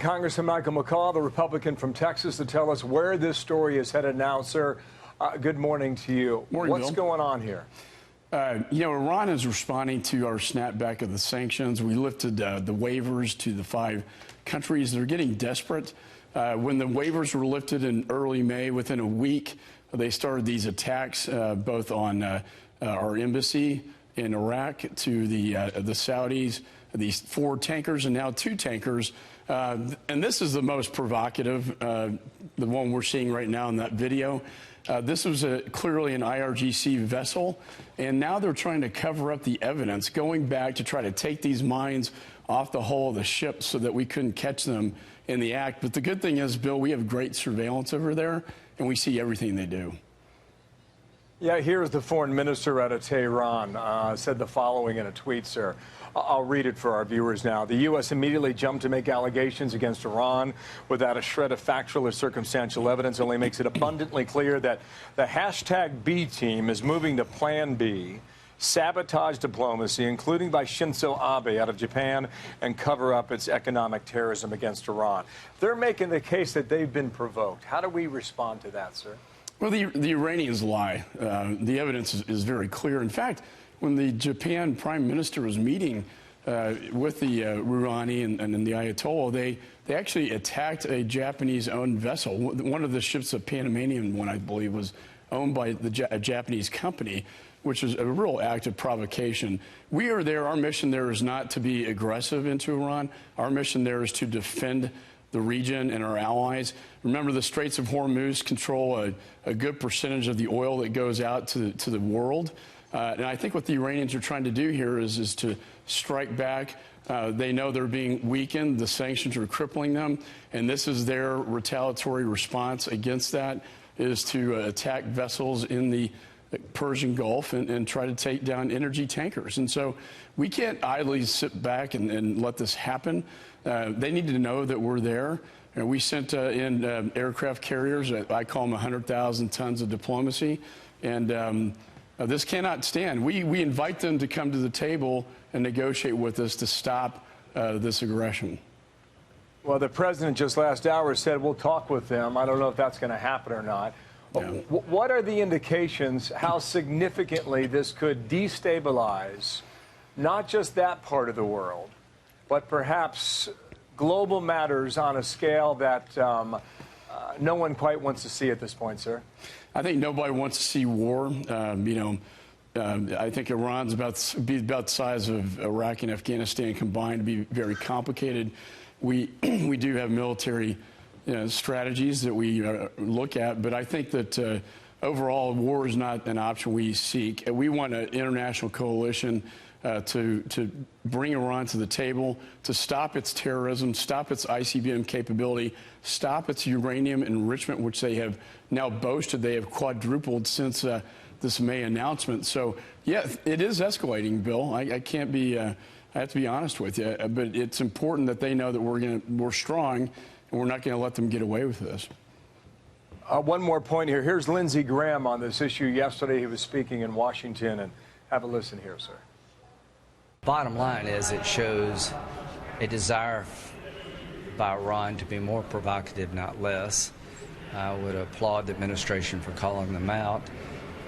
Congressman Michael McCaul, the Republican from Texas, to tell us where this story is headed now. Sir, good morning to you. Morning, What's Bill. going on here? Iran is responding to our snapback of the sanctions. We lifted the waivers to the 5 countries that are getting desperate. When the waivers were lifted in early May, within a week, they started these attacks both on our embassy in Iraq, to the Saudis, these 4 tankers and now 2 tankers. And this is the most provocative, the one we're seeing right now in that video. This was clearly an IRGC vessel, and now they're trying to cover up the evidence, going back to try to take these mines off the hull of the ship so that we couldn't catch them in the act. But the good thing is, Bill, we have great surveillance over there, and we see everything they do. Yeah, here's the foreign minister out of Tehran, said the following in a tweet, sir. I'll read it for our viewers now. The U.S. immediately jumped to make allegations against Iran without a shred of factual or circumstantial evidence. Only makes it abundantly clear that the hashtag B team is moving to Plan B, sabotage diplomacy, including by Shinzo Abe out of Japan, and cover up its economic terrorism against Iran. They're making the case that they've been provoked. How do we respond to that, sir? Well, the Iranians lie. The evidence is very clear. In fact, when the Japan prime minister was meeting with the Rouhani and the Ayatollah, they actually attacked a Japanese-owned vessel. One of the ships, a Panamanian one, I believe, was owned by a Japanese company, which is a real act of provocation. We are there. Our mission there is not to be aggressive into Iran. Our mission there is to defend the region and our allies. Remember, the Straits of Hormuz control a good percentage of the oil that goes out to the world. And I think what the Iranians are trying to do here is to strike back. They know they're being weakened. The sanctions are crippling them. And this is their retaliatory response against that, is to attack vessels in the Persian Gulf and try to take down energy tankers. And so we can't idly sit back and let this happen. They need to know that we're there. And we sent in aircraft carriers. I call them 100,000 tons of diplomacy. And this cannot stand. We invite them to come to the table and negotiate with us to stop this aggression. Well, the president just last hour said we'll talk with them. I don't know if that's going to happen or not. Yeah. What are the indications how significantly this could destabilize not just that part of the world, but perhaps global matters on a scale that no one quite wants to see at this point, sir? I think nobody wants to see war. I think Iran's about the size of Iraq and Afghanistan combined, to be very complicated. We do have military strategies that we look at, but I think that overall war is not an option we seek. We want an international coalition to bring Iran to the table, to stop its terrorism, stop its ICBM capability, stop its uranium enrichment, which they have now boasted they have quadrupled since this May announcement. So, yeah, it is escalating, Bill. I can't be, I have to be honest with you, but it's important that they know that we're strong and we're not going to let them get away with this. One more point here. Here's Lindsey Graham on this issue. Yesterday he was speaking in Washington, and have a listen here, sir. Bottom line is it shows a desire by Iran to be more provocative, not less. I would applaud the administration for calling them out,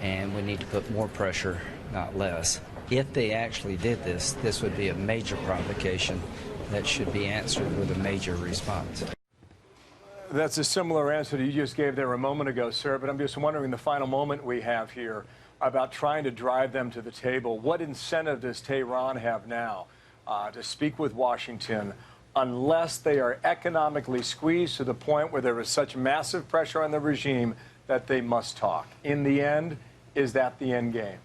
and we need to put more pressure, not less. If they actually did this, this would be a major provocation that should be answered with a major response. That's a similar answer that you just gave there a moment ago, sir, but I'm just wondering, the final moment we have here about trying to drive them to the table, what incentive does Tehran have now to speak with Washington unless they are economically squeezed to the point where there is such massive pressure on the regime that they must talk? In the end, is that the end game?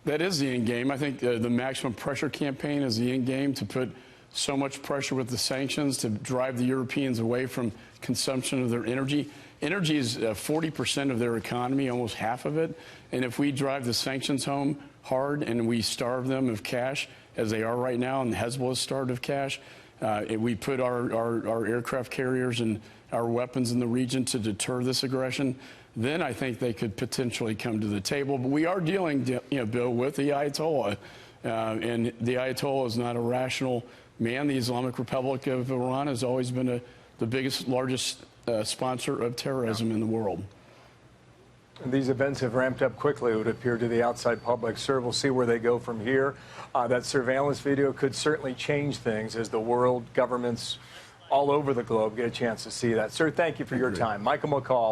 That is the end game. I think the maximum pressure campaign is the end game, to put so much pressure with the sanctions to drive the Europeans away from consumption of their energy. Energy is 40% of their economy, almost half of it. And if we drive the sanctions home hard and we starve them of cash, as they are right now, and Hezbollah is starved of cash, we put our aircraft carriers and our weapons in the region to deter this aggression, then I think they could potentially come to the table. But we are dealing, Bill, with the Ayatollah. And the Ayatollah is not a rational man. The Islamic Republic of Iran has always been the biggest, largest sponsor of terrorism in the world. These events have ramped up quickly, it would appear, to the outside public. Sir, we'll see where they go from here. That surveillance video could certainly change things as the world, governments all over the globe get a chance to see that. Sir, thank you for your time. Michael McCaul.